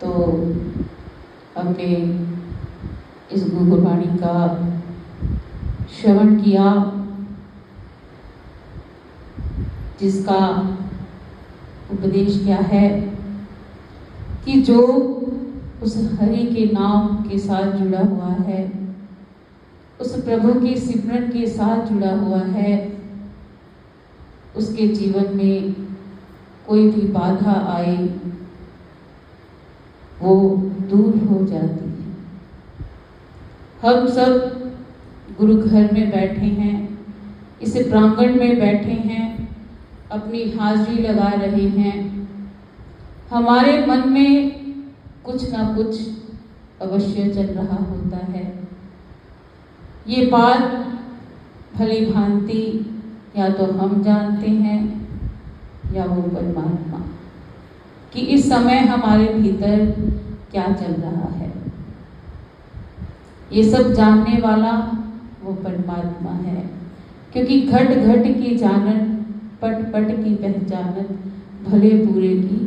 तो हमने इस गुरुबाणी का श्रवण किया, जिसका उपदेश क्या है कि जो उस हरि के नाम के साथ जुड़ा हुआ है, उस प्रभु के सिमरन के साथ जुड़ा हुआ है, उसके जीवन में कोई भी बाधा आए वो दूर हो जाती है। हम सब गुरु घर में बैठे हैं, इस प्रांगण में बैठे हैं, अपनी हाजिरी लगा रहे हैं। हमारे मन में कुछ ना कुछ अवश्य चल रहा होता है। ये बात भली भांति या तो हम जानते हैं या वो परमात्मा, कि इस समय हमारे भीतर क्या चल रहा है। ये सब जानने वाला वो परमात्मा है, क्योंकि घट घट की जानत, पट पट की पहचानत, भले बुरे की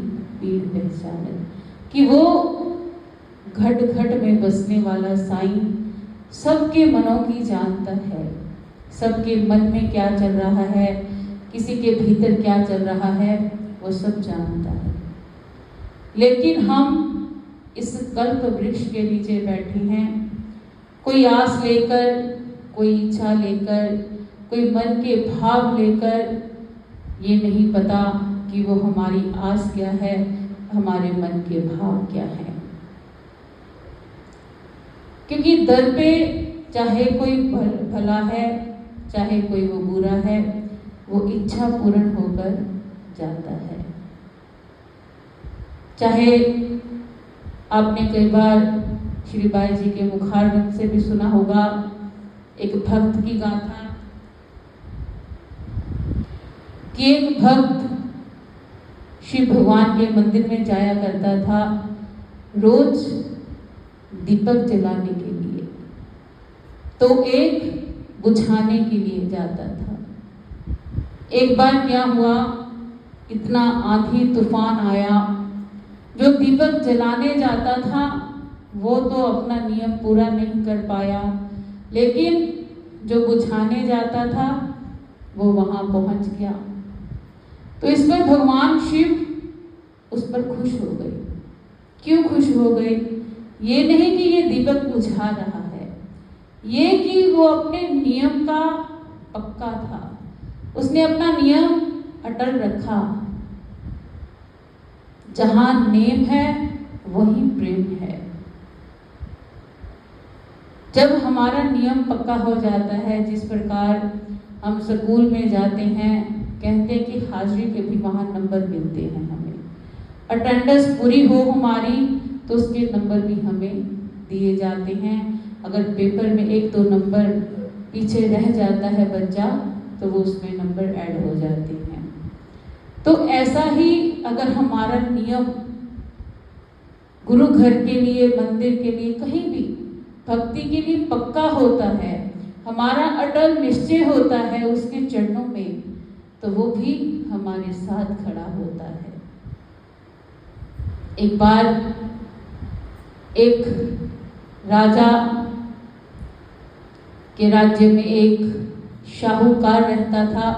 पीड़ पहचानत, कि वो घट घट में बसने वाला साईं सबके मनों की जानता है। सबके मन में क्या चल रहा है, किसी के भीतर क्या चल रहा है, वो सब जानता है। लेकिन हम इस कल्प वृक्ष के नीचे बैठे हैं, कोई आस लेकर, कोई इच्छा लेकर, कोई मन के भाव लेकर, ये नहीं पता कि वो हमारी आस क्या है, हमारे मन के भाव क्या है। क्योंकि दर पे चाहे कोई भला है, चाहे कोई वो बुरा है, वो इच्छा पूर्ण होकर जाता है। चाहे आपने कई बार श्री बाई जी के मुखारविंद से भी सुना होगा एक भक्त की गाथा, कि एक भक्त शिव भगवान के मंदिर में जाया करता था रोज दीपक जलाने के लिए, तो एक बुझाने के लिए जाता था। एक बार क्या हुआ, इतना आंधी तूफान आया, जो दीपक जलाने जाता था वो तो अपना नियम पूरा नहीं कर पाया, लेकिन जो बुझाने जाता था वो वहां पहुंच गया। तो इस पर भगवान शिव उस पर खुश हो गए। क्यों खुश हो गए? ये नहीं कि ये दीपक बुझा रहा है, ये कि वो अपने नियम का पक्का था, उसने अपना नियम अटल रखा। जहां नेम है वही प्रेम है। जब हमारा नियम पक्का हो जाता है, जिस प्रकार हम स्कूल में जाते हैं, कहते हैं कि हाजिरी के भी वहाँ नंबर मिलते हैं, हमें अटेंडेंस पूरी हो हमारी तो उसके नंबर भी हमें दिए जाते हैं। अगर पेपर में 1-2 नंबर पीछे रह जाता है बच्चा, तो वो उसमें नंबर ऐड हो जाते हैं। तो ऐसा ही अगर हमारा नियम गुरु घर के लिए, मंदिर के लिए, कहीं भी भक्ति के लिए पक्का होता है, हमारा अटल निश्चय होता है उसके चरणों में, तो वो भी हमारे साथ खड़ा होता है। एक बार एक राजा के राज्य में एक शाहूकार रहता था।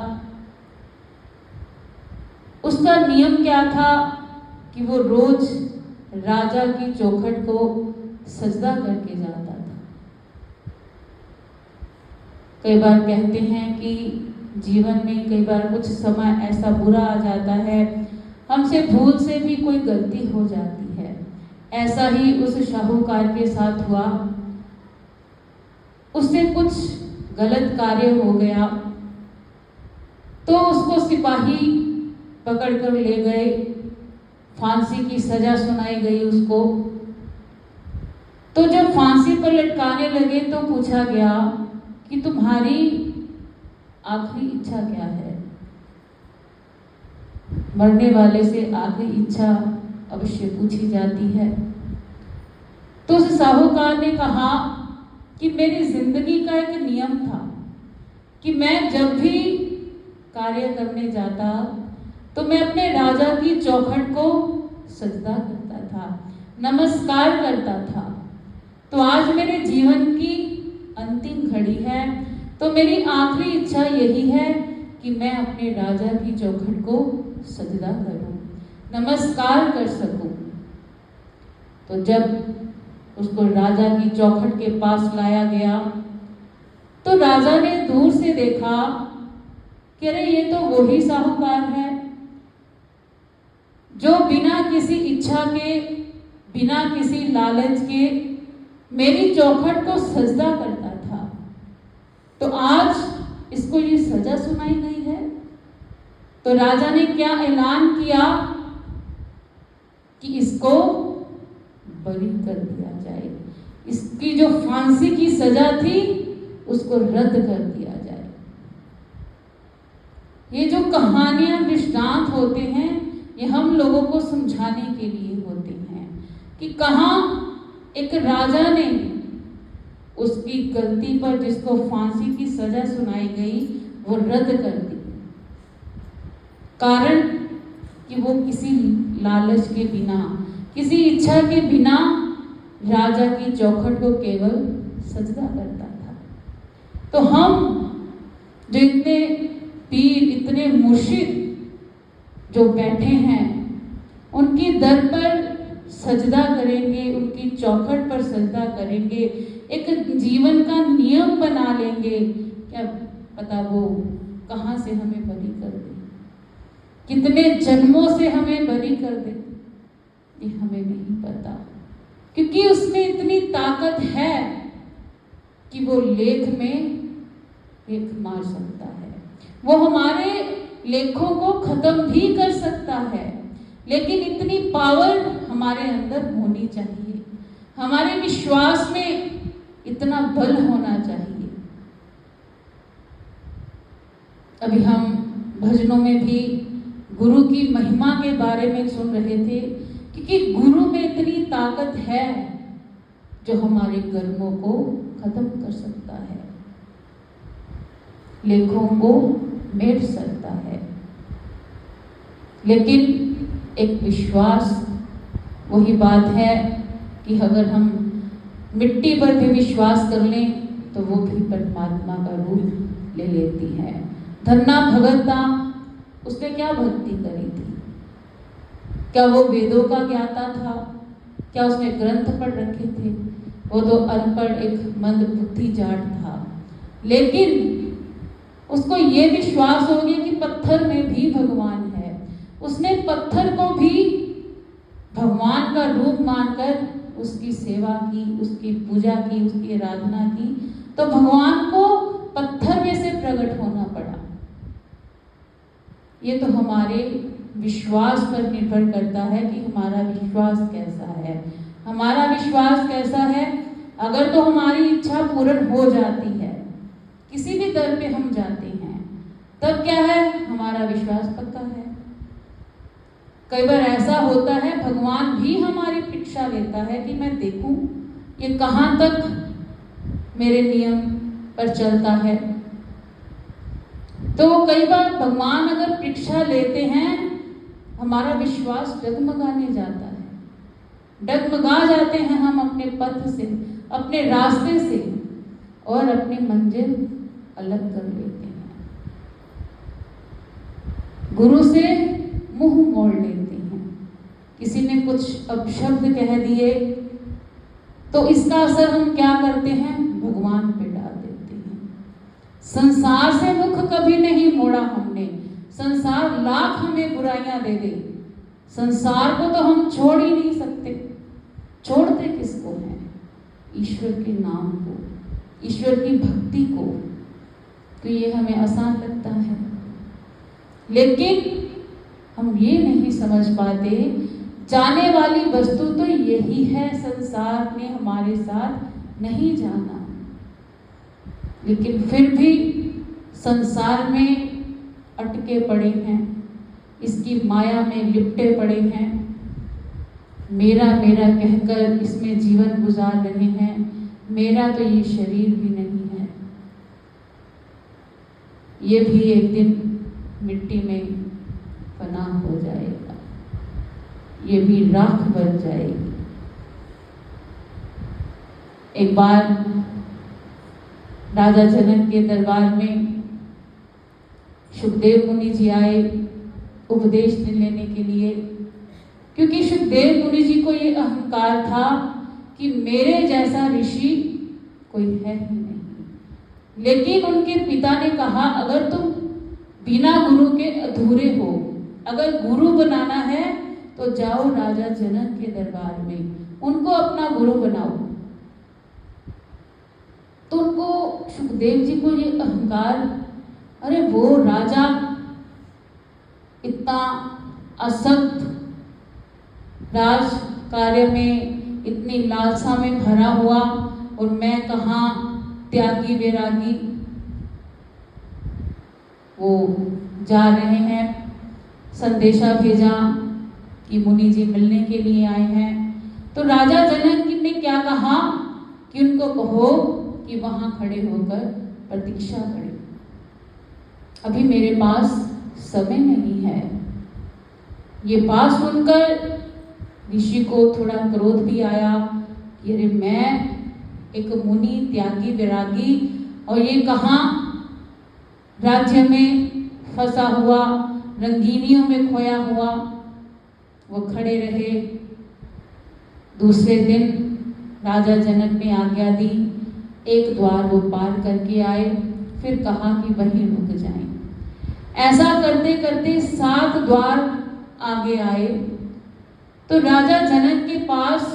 उसका नियम क्या था कि वो रोज राजा की चौखट को सजदा करके जाता था। कई बार कहते हैं कि जीवन में कई बार कुछ समय ऐसा बुरा आ जाता है, हमसे भूल से भी कोई गलती हो जाती है। ऐसा ही उस शाहूकार के साथ हुआ। उससे कुछ गलत कार्य हो गया तो उसको सिपाही पकड़कर ले गए, फांसी की सजा सुनाई गई उसको। तो जब फांसी पर लटकाने लगे तो पूछा गया कि तुम्हारी आखिरी इच्छा क्या है? मरने वाले से आखिरी इच्छा अवश्य पूछी जाती है। तो उस साहूकार ने कहा कि मेरी जिंदगी का एक नियम था कि मैं जब भी कार्य करने जाता तो मैं अपने राजा की चौखट को सजदा करता था। नमस्कार करता था। तो आज मेरे जीवन की अंतिम घड़ी है, तो मेरी आखिरी इच्छा यही है कि मैं अपने राजा की चौखट को सजदा करूं, नमस्कार कर सकूं। तो जब उसको राजा की चौखट के पास लाया गया तो राजा ने दूर से देखा कि अरे ये तो वही साहूकार है जो बिना किसी इच्छा के, बिना किसी लालच के मेरी चौखट को सजदा करता था। तो आज इसको ये सजा सुनाई गई है। तो राजा ने क्या ऐलान किया कि इसको बरी कर दिया जाए, इसकी जो फांसी की सजा थी उसको रद्द कर दिया जाए। ये जो कहानियां, दृष्टांत होते हैं, ये हम लोगों को समझाने के लिए होते हैं कि कहाँ एक राजा ने उसकी गलती पर जिसको फांसी की सजा सुनाई गई वो रद्द कर दी, कारण कि वो किसी लालच के बिना, किसी इच्छा के बिना राजा की चौखट को केवल सजदा करता था। तो हम जो इतने पीर, इतने मुर्शिद जो बैठे हैं, उनकी दर पर सजदा करेंगे, उनकी चौखट पर सजदा करेंगे, एक जीवन का नियम बना लेंगे, क्या पता वो कहाँ से हमें बरी कर दे, कितने जन्मों से हमें बरी कर दे, ये हमें नहीं पता। क्योंकि उसमें इतनी ताकत है कि वो लेख में लेख मार सकता है, वो हमारे लेखों को खत्म भी कर सकता है। लेकिन इतनी पावर हमारे अंदर होनी चाहिए, हमारे विश्वास में इतना बल होना चाहिए। अभी हम भजनों में भी गुरु की महिमा के बारे में सुन रहे थे, क्योंकि गुरु में इतनी ताकत है जो हमारे कर्मों को खत्म कर सकता है, लेखों को मेट सकता है। लेकिन एक विश्वास, वही बात है कि अगर हम मिट्टी पर भी विश्वास कर लें तो वो भी परमात्मा का रूप ले लेती है। धन्ना भगता, उसने क्या भक्ति करी थी? क्या वो वेदों का ज्ञाता था? क्या उसने ग्रंथ पढ़ रखे थे? वो तो अनपढ़ एक मंद बुद्धि जाट था। लेकिन उसको ये विश्वास हो गया कि पत्थर में भी भगवान है। उसने पत्थर को भी भगवान का रूप मानकर उसकी सेवा की, उसकी पूजा की, उसकी आराधना की। तो भगवान को पत्थर में से प्रकट होना पड़ा। ये तो हमारे विश्वास पर निर्भर करता है कि हमारा विश्वास कैसा है। हमारा विश्वास कैसा है? अगर तो हमारी इच्छा पूर्ण हो जाती है, किसी भी दर पे हम जाते हैं, तब क्या है? हमारा विश्वास पक्का है। कई बार ऐसा होता है, भगवान भी हमारी परीक्षा लेता है कि मैं देखूं ये कहां तक मेरे नियम पर चलता है। तो कई बार भगवान अगर परीक्षा लेते हैं, हमारा विश्वास डगमगाने जाता है, डगमगा जाते हैं हम अपने पथ से, अपने रास्ते से, और अपनी मंजिल अलग कर लेते हैं, गुरु से मुंह मोड़ लेते हैं। किसी ने कुछ अपशब्द कह दिए तो इसका असर हम क्या करते हैं? भगवान पे डाल देते हैं। संसार से मुख कभी नहीं मोड़ा हमने, संसार लाख हमें बुराइयां दे दे, संसार को तो हम छोड़ ही नहीं सकते। छोड़ते किसको हैं? ईश्वर के नाम को, ईश्वर की भक्ति को। तो ये हमें आसान लगता है, लेकिन हम ये नहीं समझ पाते, जाने वाली वस्तु तो यही है, संसार ने हमारे साथ नहीं जाना, लेकिन फिर भी संसार में अटके पड़े हैं, इसकी माया में लिपटे पड़े हैं, मेरा मेरा कहकर इसमें जीवन गुजार रहे हैं। मेरा तो ये शरीर भी नहीं है, ये भी एक दिन मिट्टी में फना हो जाएगा, ये भी राख बन जाएगी। एक बार राजा जनक के दरबार में सुखदेव मुनि जी आए उपदेश लेने के लिए, क्योंकि सुखदेव मुनि जी को ये अहंकार था कि मेरे जैसा ऋषि कोई है ही नहीं। लेकिन उनके पिता ने कहा, अगर तुम बिना गुरु के अधूरे हो, अगर गुरु बनाना है तो जाओ राजा जनक के दरबार में, उनको अपना गुरु बनाओ। तो उनको सुखदेव जी को ये अहंकार, अरे वो राजा इतना असक्त, राज कार्य में इतनी लालसा में भरा हुआ, और मैं कहाँ त्यागी वैरागी। वो जा रहे हैं, संदेशा भेजा कि मुनि जी मिलने के लिए आए हैं। तो राजा जनक ने क्या कहा कि उनको कहो कि वहां खड़े होकर प्रतीक्षा करें, अभी मेरे पास समय नहीं है। ये बात सुनकर ऋषि को थोड़ा क्रोध भी आया कि अरे मैं एक मुनि, त्यागी वैरागी, और ये कहाँ राज्य में फंसा हुआ, रंगीनियों में खोया हुआ। वो खड़े रहे। दूसरे दिन राजा जनक ने आज्ञा दी, एक द्वार वो पार करके आए, फिर कहा कि वहीं रुक जाएं। ऐसा करते करते 7 द्वार आगे आए। तो राजा जनक के पास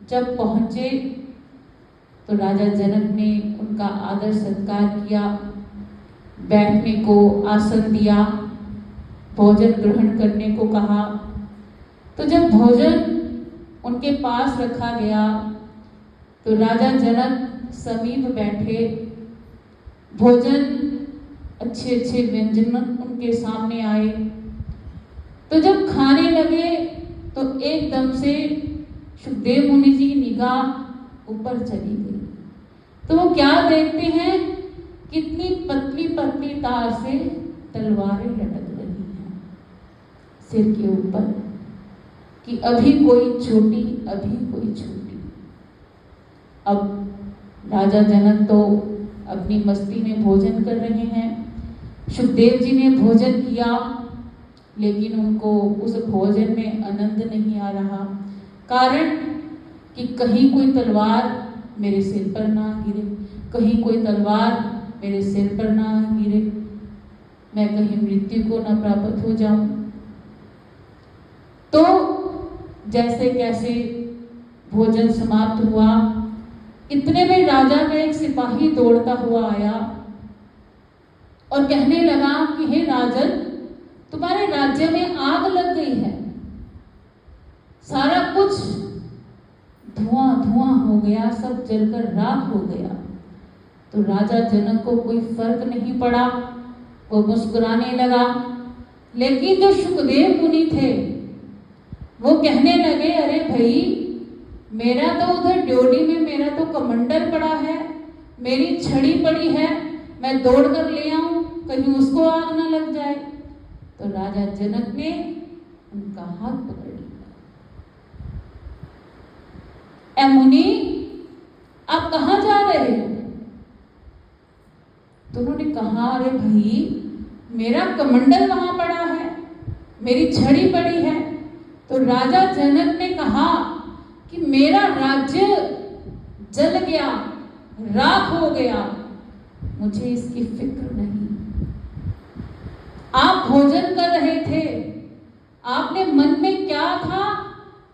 जब पहुंचे तो राजा जनक ने उनका आदर सत्कार किया, बैठने को आसन दिया, भोजन ग्रहण करने को कहा। तो जब भोजन उनके पास रखा गया तो राजा जनक समीप बैठे, भोजन अच्छे अच्छे व्यंजन उनके सामने आए। तो जब खाने लगे तो एकदम से सुखदेव मुनि जी की निगाह ऊपर चली गई। तो वो क्या देखते हैं, कितनी पतली पतली तार से तलवारें लटक रही हैं सिर के ऊपर, कि अभी कोई छोटी, अभी कोई छोटी। अब राजा जनक तो अपनी मस्ती में भोजन कर रहे हैं। सुखदेव जी ने भोजन किया, लेकिन उनको उस भोजन में आनंद नहीं आ रहा। कारण कि कहीं कोई तलवार मेरे सिर पर ना गिरे, कहीं कोई तलवार मेरे सिर पर ना गिरे, मैं कहीं मृत्यु को ना प्राप्त हो जाऊं। तो जैसे कैसे भोजन समाप्त हुआ, इतने में राजा का एक सिपाही दौड़ता हुआ आया और कहने लगा कि हे राजन, तुम्हारे राज्य में आग लग गई है, सारा कुछ धुआं धुआं हो गया, सब जलकर राख हो गया। तो राजा जनक को कोई फर्क नहीं पड़ा, वो मुस्कुराने लगा। लेकिन जो सुखदेव मुनि थे वो कहने लगे, अरे भाई, मेरा तो उधर ड्योढ़ी में मेरा तो कमंडल पड़ा है, मेरी छड़ी पड़ी है, मैं दौड़ कर ले आऊं, कहीं उसको आग ना लग जाए। तो राजा जनक ने उनका हाथ पकड़ लिया। ए मुनि, आप कहाँ जा रहे हो? तो उन्होंने कहा, अरे भाई, मेरा कमंडल वहां पड़ा है, मेरी छड़ी पड़ी है। तो राजा जनक ने कहा कि मेरा राज्य जल गया, राख हो गया, मुझे इसकी फिक्र नहीं। आप भोजन कर रहे थे, आपने मन में क्या था,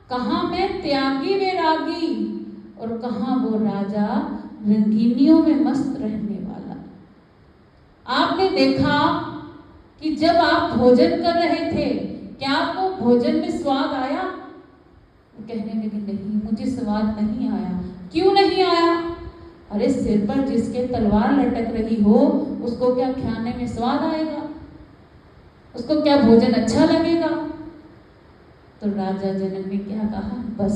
कहाँ मैं त्यागी वैरागी और कहाँ वो राजा रंगीनियों में मस्त रहने वाला। आपने देखा कि जब आप भोजन कर रहे थे, क्या आपको भोजन में स्वाद आया? वो कहने लगे, नहीं, मुझे स्वाद नहीं आया। क्यों नहीं आया? अरे सिर पर जिसके तलवार लटक रही हो, उसको क्या खाने में स्वाद आएगा? उसको क्या भोजन अच्छा लगेगा? तो राजा जनक ने क्या कहा, बस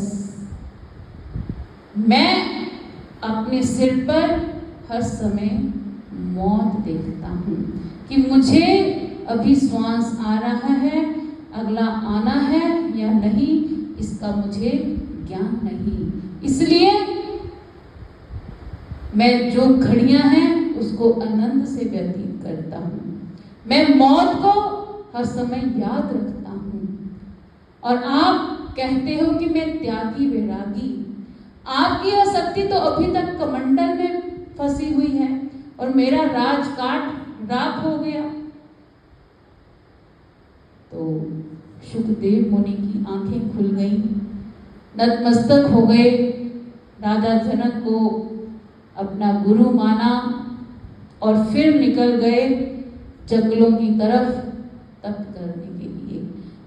मैं अपने सिर पर हर समय मौत देखता हूँ कि मुझे अभी श्वास आ रहा है, अगला आना है या नहीं, इसका मुझे ज्ञान नहीं। इसलिए मैं जो घड़ियां हैं उसको आनंद से व्यतीत करता हूँ। मैं मौत को हर समय याद रखता हूँ। और आप कहते हो कि मैं त्यागी वैरागी। आपकी आसक्ति तो अभी तक कमंडल में फंसी हुई है और मेरा राजकाट राख हो गया। तो सुखदेव मुनि की आंखें खुल गईं, नतमस्तक हो गए, राजा जनक को अपना गुरु माना और फिर निकल गए जंगलों की तरफ तप करने के लिए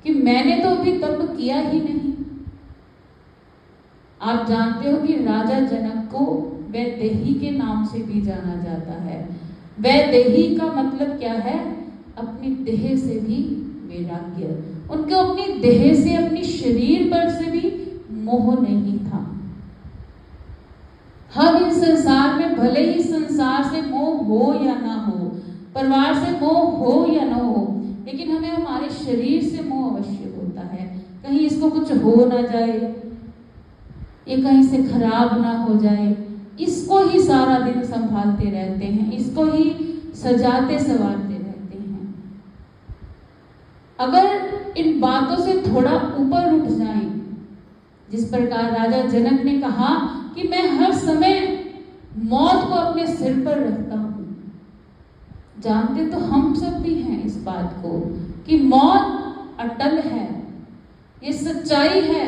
कि मैंने तो अभी तप किया ही नहीं। आप जानते हो कि राजा जनक को वैदेही के नाम से भी जाना जाता है। वैदेही का मतलब क्या है? अपनी देह से भी वैराग्य। उनको अपनी देह से, अपनी शरीर पर से भी मोह नहीं था। हम इस संसार में भले ही संसार से मोह हो या ना हो, परिवार से मोह हो या ना हो, लेकिन हमें हमारे शरीर से मोह अवश्य होता है। कहीं इसको कुछ हो ना जाए, ये कहीं से खराब ना हो जाए, इसको ही सारा दिन संभालते रहते हैं, इसको ही सजाते संवारते रहते हैं। अगर इन बातों से थोड़ा ऊपर उठ जाएं, जिस प्रकार राजा जनक ने कहा कि मैं हर समय मौत को अपने सिर पर रखता हूं, जानते तो हम सब भी हैं इस बात को कि मौत अटल है, ये सच्चाई है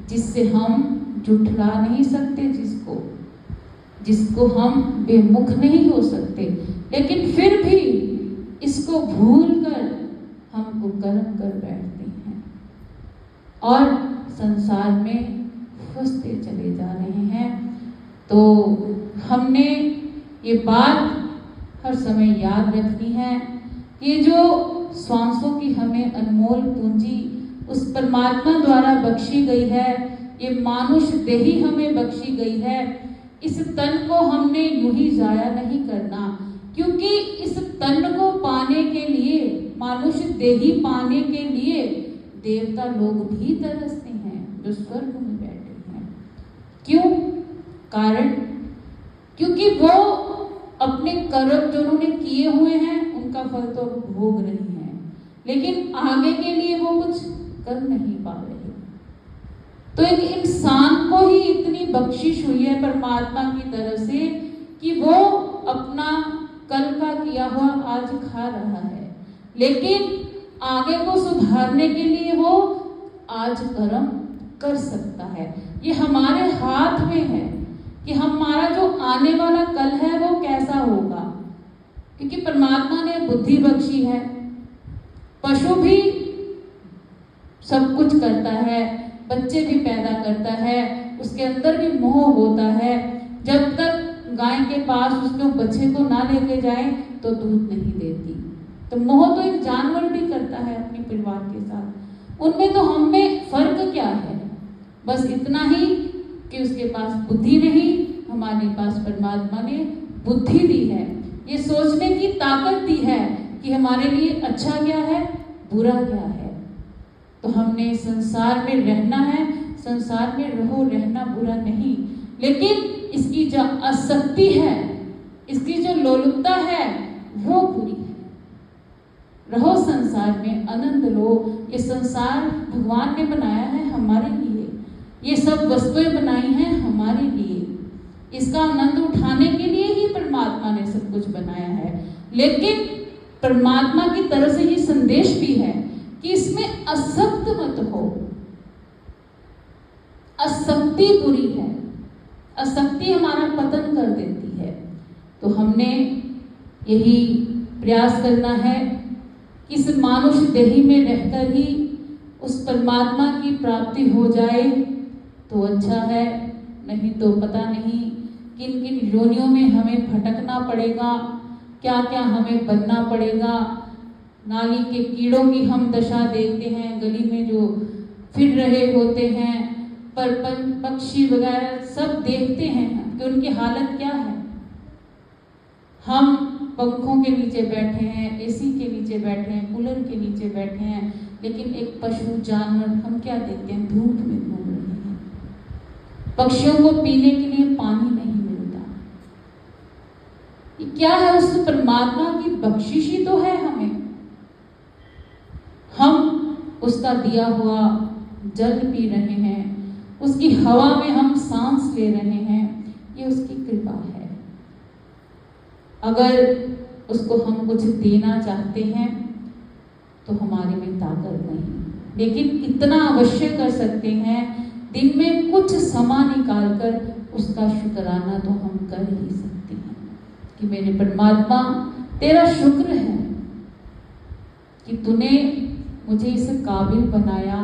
जिससे हम जुठला नहीं सकते, जिसको हम बेमुख नहीं हो सकते, लेकिन फिर भी इसको भूलकर हम कुकर्म कर बैठते हैं और संसार में फंसते चले जा रहे हैं। तो हमने ये बात हर समय याद रखनी है। ये जो श्वासों की हमें अनमोल पूंजी उस परमात्मा द्वारा बख्शी गई है, ये मानुष देही हमें बख्शी गई है, इस तन को हमने यूं ही जाया नहीं करना, क्योंकि इस तन को पाने के लिए, मानुष देही पाने के लिए देवता लोग भी तरसते हैं जो स्वर्ग में बैठे हैं। क्यों? कारण क्योंकि वो अपने कर्म जो उन्होंने किए हुए हैं उनका फल तो भोग रहे हैं, लेकिन आगे के लिए वो कुछ कर नहीं पा रहे। तो एक इंसान को ही इतनी बख्शिश हुई है परमात्मा की तरफ से कि वो अपना कल का किया हुआ आज खा रहा है, लेकिन आगे को सुधारने के लिए वो आज कर्म कर सकता है। ये हमारे हाथ में है कि हमारा जो आने वाला कल है वो कैसा होगा, क्योंकि परमात्मा ने बुद्धि बख्शी है। पशु भी सब कुछ करता है, बच्चे भी पैदा करता है, उसके अंदर भी मोह होता है। जब तक गाय के पास उसके बच्चे को ना लेके जाए तो दूध नहीं देती। तो मोह तो एक जानवर भी करता है अपने परिवार के साथ। उनमें तो हम में फर्क क्या है? बस इतना ही कि उसके पास बुद्धि नहीं, हमारे पास परमात्मा ने बुद्धि दी है, ये सोचने की ताकत दी है कि हमारे लिए अच्छा क्या है, बुरा क्या है। तो हमने संसार में रहना है, संसार में रहो, रहना बुरा नहीं, लेकिन इसकी जो आसक्ति है, इसकी जो लोलुपता है वो बुरी है। रहो संसार में, आनंद लो। ये संसार भगवान ने बनाया है हमारे लिए, ये सब वस्तुएं बनाई हैं हमारे लिए, इसका आनंद उठाने के लिए ही परमात्मा ने सब कुछ बनाया है। लेकिन परमात्मा की तरफ से ये संदेश भी है कि इसमें आसक्त मत हो। आसक्ति बुरी है, आसक्ति हमारा पतन कर देती है। तो हमने यही प्रयास करना है कि इस मानुष देही में रहकर ही उस परमात्मा की प्राप्ति हो जाए तो अच्छा है, नहीं तो पता नहीं किन किन योनियों में हमें भटकना पड़ेगा, क्या क्या हमें बनना पड़ेगा। नाली के कीड़ों की हम दशा देखते हैं, गली में जो फिर रहे होते हैं, पर पक्षी वगैरह सब देखते हैं कि उनकी हालत क्या है। हम पंखों के नीचे बैठे हैं, एसी के नीचे बैठे हैं, कूलर के नीचे बैठे हैं, लेकिन एक पशु जानवर हम क्या देखते हैं, धूप में घूम रहे हैं। पक्षियों को पीने के लिए पानी नहीं मिलता, क्या है, उस परमात्मा की बख्शिश ही तो है हमें। हम उसका दिया हुआ जल पी रहे हैं, उसकी हवा में हम सांस ले रहे हैं, ये उसकी कृपा है। अगर उसको हम कुछ देना चाहते हैं तो हमारे में ताकत नहीं, लेकिन इतना अवश्य कर सकते हैं, दिन में कुछ समय निकालकर उसका शुक्राना तो हम कर ही सकते हैं कि मेरे परमात्मा तेरा शुक्र है कि तूने मुझे इस काबिल बनाया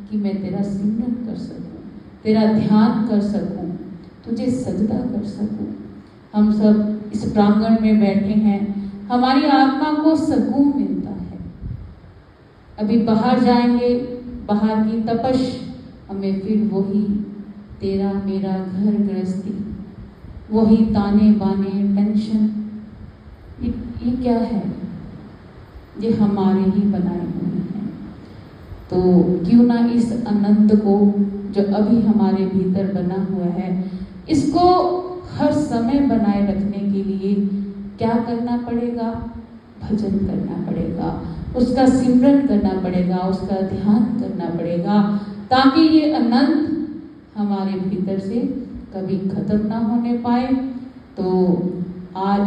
कि मैं तेरा सिमरन कर सकूं, तेरा ध्यान कर सकूं, तुझे सजदा कर सकूं। हम सब इस प्रांगण में बैठे हैं, हमारी आत्मा को सुकून मिलता है। अभी बाहर जाएंगे, बाहर की तपश हमें फिर वही तेरा मेरा घर गृहस्थी, वही ताने बाने टेंशन, ये क्या है? ये हमारे ही बनाए हुए हैं। तो क्यों ना इस आनंद को जो अभी हमारे भीतर बना हुआ है, इसको हर समय बनाए रखने के लिए क्या करना पड़ेगा? भजन करना पड़ेगा, उसका सिमरन करना पड़ेगा, उसका ध्यान करना पड़ेगा, ताकि ये आनंद हमारे भीतर से कभी खत्म ना होने पाए। तो आज